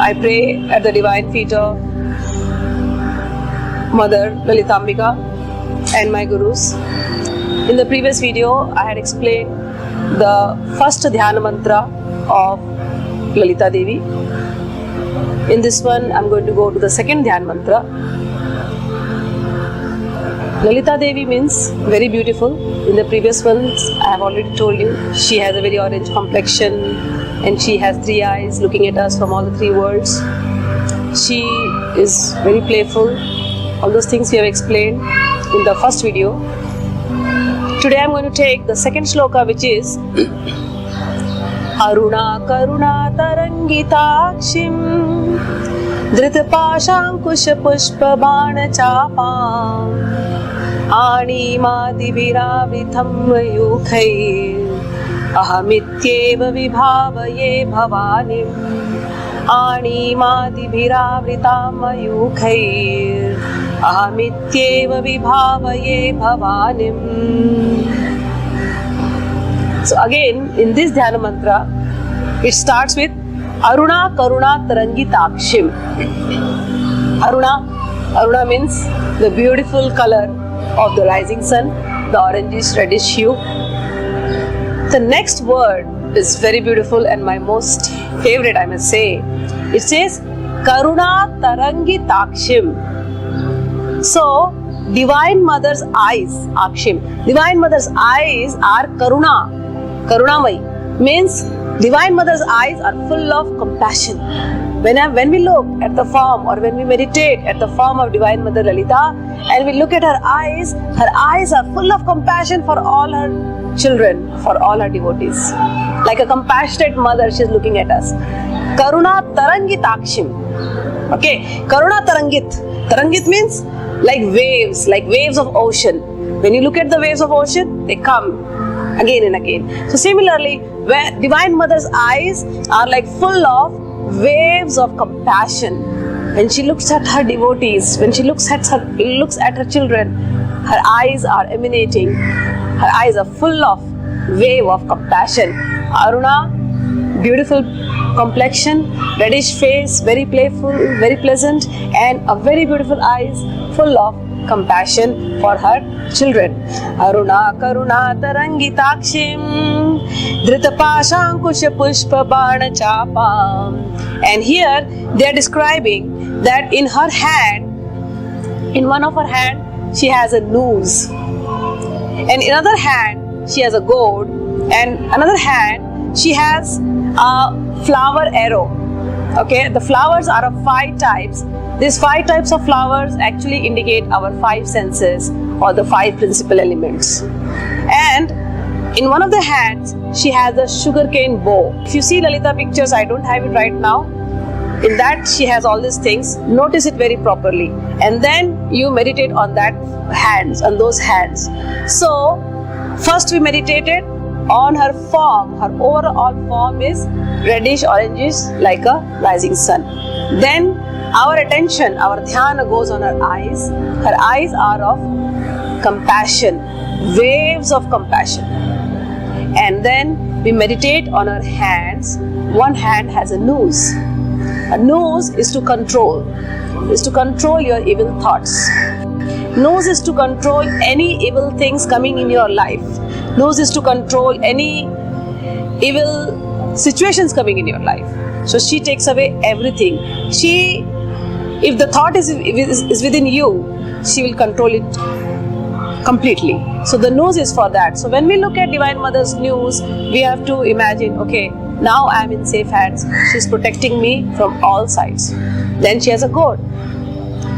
I pray at the divine feet of Mother Lalitambika and my gurus. In the previous video, I had explained the first Dhyana mantra of Lalita Devi. In this one, I'm going to go to the second Dhyana mantra. Lalita Devi means very beautiful. In the previous ones, I have already told you, she has a very orange complexion and she has 3 eyes looking at us from all the 3 worlds. She is very playful. All those things we have explained in the first video. Today I'm going to take the second shloka, which is Aruna Karuna Tarangitakshim Dhrita Pashankusha Pushpa Bana Chapam Ani Madiviravritham Mayukhair Ahamityeva Vibhavaye Bhavanim Ani Madiviravritham Mayukhair Ahamityeva Vibhavaye Bhavanim. So again, in this Dhyana mantra, it starts with Aruna Karuna Tarangitakshim. Aruna means the beautiful color of the rising sun, the orangish reddish hue. The next word is very beautiful and my most favorite, I must say. It says Karuna Tarangitakshim. So, Divine Mother's eyes, Akshim. Divine Mother's eyes are Karuna. Karunamai means Divine Mother's eyes are full of compassion. When we look at the form or when we meditate at the form of Divine Mother Lalita and we look at her eyes are full of compassion for all her children, for all her devotees. Like a compassionate mother, she is looking at us. Karuna Tarangitakshim. Okay, Karuna Tarangit. Tarangit means like waves of ocean. When you look at the waves of ocean, they come again and again. So similarly, where Divine Mother's eyes are like full of waves of compassion. When she looks at her devotees, when she looks at her children, her eyes are emanating. Her eyes are full of wave of compassion. Aruna, beautiful complexion, reddish face, very playful, very pleasant, and a very beautiful eyes full of compassion for her children. Aruna Karuna Tarangitakshim Dhrita Pashankusha Pushpa Bana Chapam. And here they are describing that in her hand, in one of her hand, she has a noose, and in another hand she has a gourd, and another hand she has a flower arrow. Okay, the flowers are of 5 types. These 5 types of flowers actually indicate our 5 senses or the 5 principal elements. And in one of the hands, she has a sugarcane bow. If you see Lalita pictures, I don't have it right now. In that, she has all these things. Notice it very properly. And then you meditate on that hands, on those hands. So, first we meditated on her form. Her overall form is reddish orangish like a rising sun. Then our attention, our dhyana goes on her eyes. Her eyes are of compassion, waves of compassion. And then we meditate on her hands. One hand has a noose. A noose is to control your evil thoughts. Nose is to control any evil things coming in your life. Nose is to control any evil situations coming in your life. So she takes away everything. If the thought is within you, she will control it completely. So the nose is for that. So when we look at Divine Mother's nose, we have to imagine, okay, now I am in safe hands. She's protecting me from all sides. Then she has a gourd.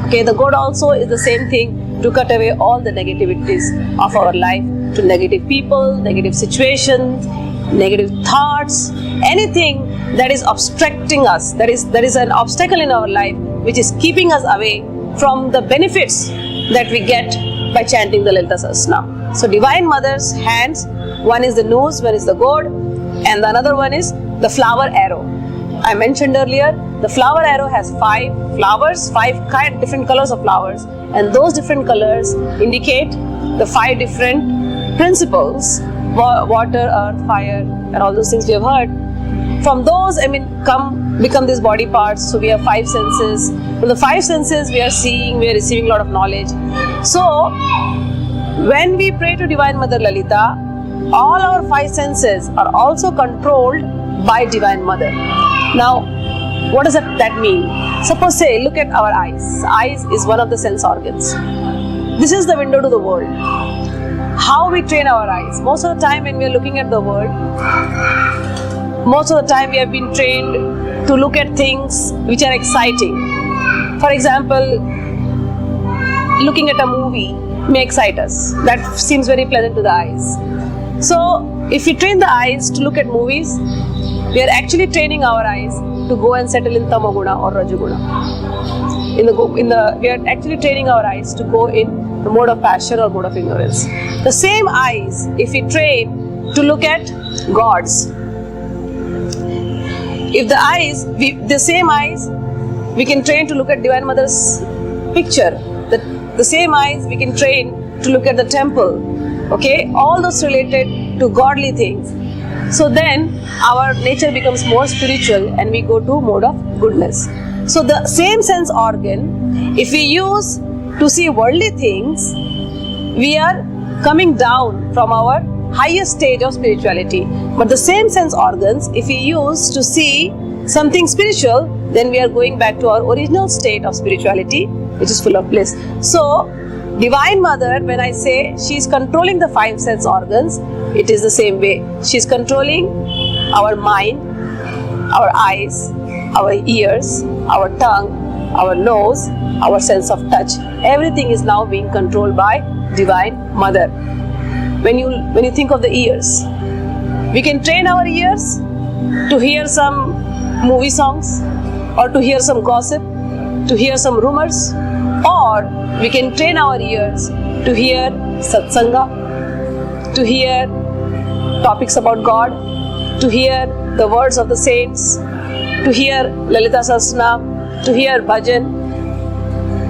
Okay, the gourd also is the same thing, to cut away all the negativities of our life, to negative people, negative situations, negative thoughts, anything that is obstructing us, that is an obstacle in our life, which is keeping us away from the benefits that we get by chanting the Lalita Sahasranam. So Divine Mother's hands, one is the nose, one is the gourd, and the another one is the flower arrow. I mentioned earlier, the flower arrow has 5 flowers, 5 different colors of flowers, and those different colors indicate the 5 different principles: water, earth, fire, and all those things we have heard. From those, come become these body parts. So we have 5 senses. From the 5 senses we are seeing, we are receiving a lot of knowledge. So when we pray to Divine Mother Lalita, all our 5 senses are also controlled by Divine Mother. Now, what does that mean? Suppose say, look at our eyes. Eyes is one of the sense organs. This is the window to the world. How we train our eyes? Most of the time when we are looking at the world, most of the time we have been trained to look at things which are exciting. For example, looking at a movie may excite us. That seems very pleasant to the eyes. So, if we train the eyes to look at movies, we are actually training our eyes to go and settle in Tamaguna or Rajaguna. We are actually training our eyes to go in the mode of passion or mode of ignorance. The same eyes, if we train to look at gods, if the same eyes, we can train to look at Divine Mother's picture. The same eyes we can train to look at the temple. Okay, all those related to godly things. So then our nature becomes more spiritual and we go to mode of goodness. So the same sense organ, if we use to see worldly things, we are coming down from our highest stage of spirituality. But the same sense organs, if we use to see something spiritual, then we are going back to our original state of spirituality, which is full of bliss. So Divine Mother, when I say she is controlling the 5 sense organs, it is the same way. She is controlling our mind, our eyes, our ears, our tongue, our nose, our sense of touch. Everything is now being controlled by Divine Mother. When you think of the ears, we can train our ears to hear some movie songs, or to hear some gossip, to hear some rumors, or we can train our ears to hear satsanga, to hear topics about God, to hear the words of the saints, to hear Lalita Sahasranam, to hear bhajan.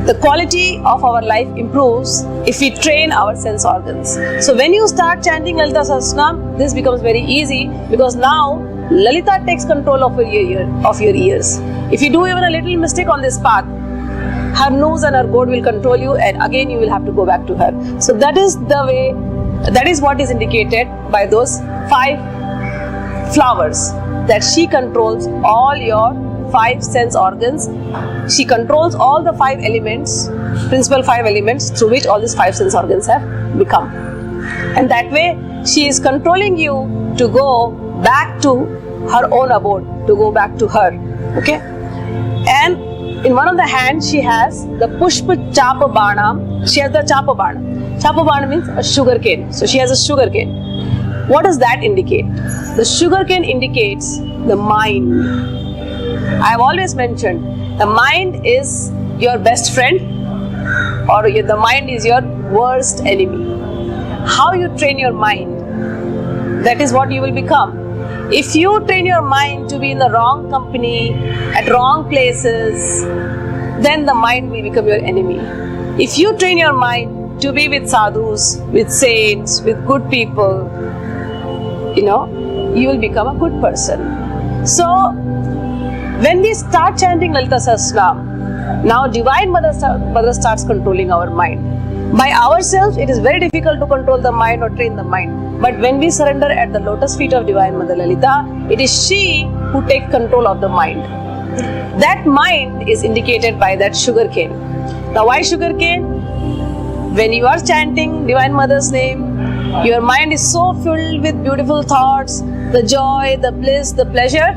The quality of our life improves if we train our sense organs. So when you start chanting Lalita Sahasranam, this becomes very easy, because now Lalita takes control of your ears. If you do even a little mistake on this path, her nose and her goad will control you, and again you will have to go back to her. So that is the way, that is what is indicated by those 5 flowers, that she controls all your 5 sense organs. She controls all the 5 elements, principal 5 elements through which all these 5 sense organs have become. And that way she is controlling you to go back to her own abode, to go back to her. Okay? And in one of the hands she has the Pushpa Chapa Bana. She has the Chapa Bana. Chapa Bana means a sugar cane. So she has a sugar cane. What does that indicate? The sugar cane indicates the mind. I have always mentioned, the mind is your best friend, or the mind is your worst enemy. How you train your mind, that is what you will become. If you train your mind to be in the wrong company, at wrong places, then the mind will become your enemy. If you train your mind to be with sadhus, with saints, with good people, you will become a good person. So, when we start chanting Lalita Sahasranam, now Divine Mother starts controlling our mind. By ourselves, it is very difficult to control the mind or train the mind. But when we surrender at the lotus feet of Divine Mother Lalita, it is she who takes control of the mind. That mind is indicated by that sugar cane. Now, why sugar cane? When you are chanting Divine Mother's name, your mind is so filled with beautiful thoughts, the joy, the bliss, the pleasure.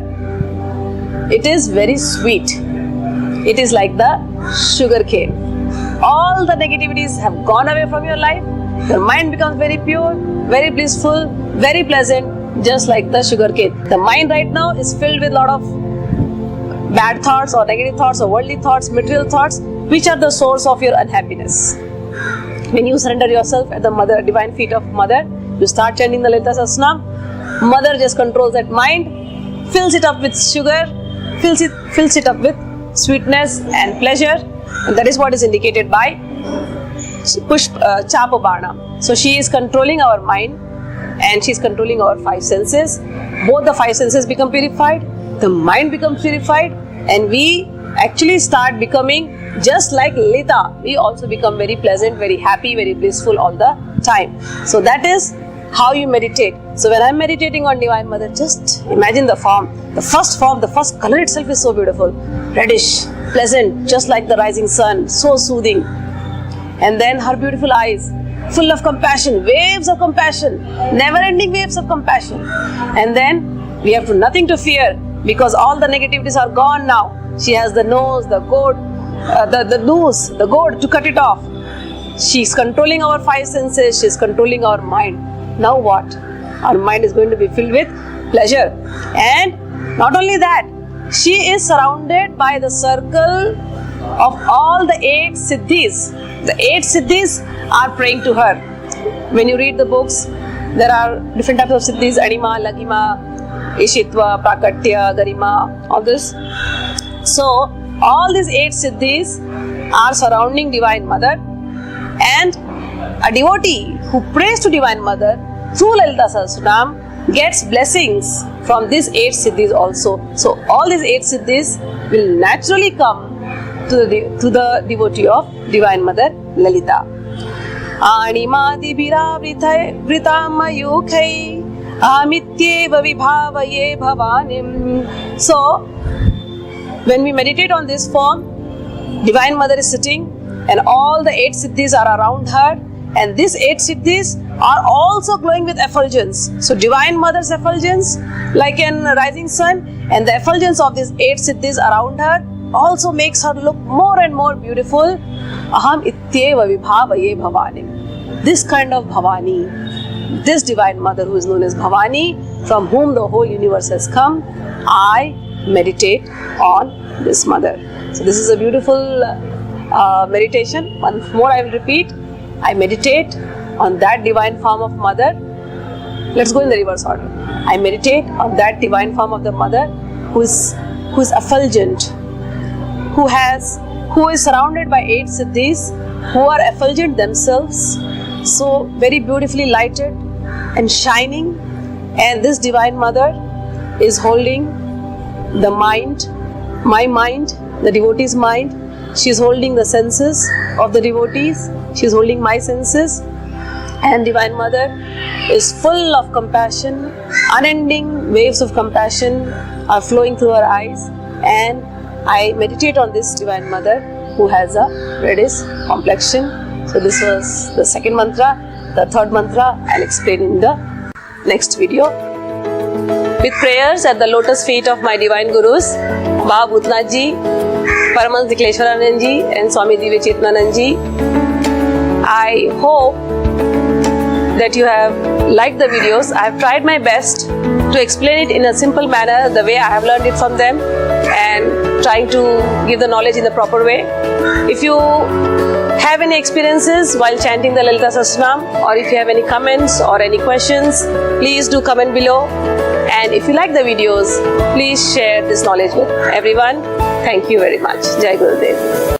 It is very sweet. It is like the sugar cane. All the negativities have gone away from your life. Your mind becomes very pure, very blissful, very pleasant, just like the sugar cane. The mind right now is filled with a lot of bad thoughts or negative thoughts or worldly thoughts, material thoughts, which are the source of your unhappiness. When you surrender yourself at the Mother, divine feet of Mother, you start chanting the Lalita Sahasranam. Mother just controls that mind, fills it up with sugar, fills it up with sweetness and pleasure, and that is what is indicated by Chapa Bana. So she is controlling our mind and she is controlling our 5 senses. Both the 5 senses become purified. the mind becomes purified, and we actually start becoming just like Lalita. We also become very pleasant, very happy, very blissful all the time. So that is how you meditate. So when I'm meditating on Divine Mother, just imagine the form. The first color itself is so beautiful. Reddish, pleasant, just like the rising sun, so soothing. And then her beautiful eyes, full of compassion, waves of compassion, never-ending waves of compassion. And then we have nothing to fear because all the negativities are gone now. She has the nose, the goad, the goad to cut it off. She's controlling our five senses. She's controlling our mind. Now what? Our mind is going to be filled with pleasure. And not only that, she is surrounded by the circle of all the 8 siddhis. The 8 siddhis are praying to her. When you read the books, there are different types of siddhis: Anima, Lagima, Ishitva, Prakatya, Garima, all this. So, all these 8 siddhis are surrounding Divine Mother, and a devotee who prays to Divine Mother through Lalita Sahasranam gets blessings from these 8 siddhis also. So, all these 8 siddhis will naturally come to the devotee of Divine Mother Lalita. Animadi vritamayukhai amityeva vibhavaye bhavanim. So, when we meditate on this form, Divine Mother is sitting and all the 8 siddhis are around her, and these 8 siddhis are also glowing with effulgence. So Divine Mother's effulgence, like an rising sun, and the effulgence of these 8 siddhis around her also makes her look more and more beautiful. Aham ityeva vibhavaye bhavanim. This kind of Bhavani, this Divine Mother who is known as Bhavani, from whom the whole universe has come, I meditate on this Mother. So this is a beautiful meditation. Once more I will repeat. I meditate on that divine form of Mother. Let's go in the reverse order. I meditate on that divine form of the Mother who is effulgent, who is surrounded by 8 siddhis, who are effulgent themselves, so very beautifully lighted and shining. And this Divine Mother is holding the mind, my mind, the devotee's mind. She is holding the senses of the devotees. She is holding my senses. And Divine Mother is full of compassion. Unending waves of compassion are flowing through her eyes. And I meditate on this Divine Mother who has a reddish complexion. So this was the second mantra. The third mantra I'll explain in the next video. With prayers at the lotus feet of my Divine Gurus, Baba Bhutnath Ji, Paramahansa Nikleshwaranand Ji and Swami Divya Chetananand Ji, I hope that you have liked the videos. I have tried my best to explain it in a simple manner, the way I have learned it from them, and trying to give the knowledge in the proper way. If you have any experiences while chanting the Lalita Sahasranam, or if you have any comments or any questions, please do comment below. And if you like the videos, please share this knowledge with everyone. Thank you very much. Jai Gurudev.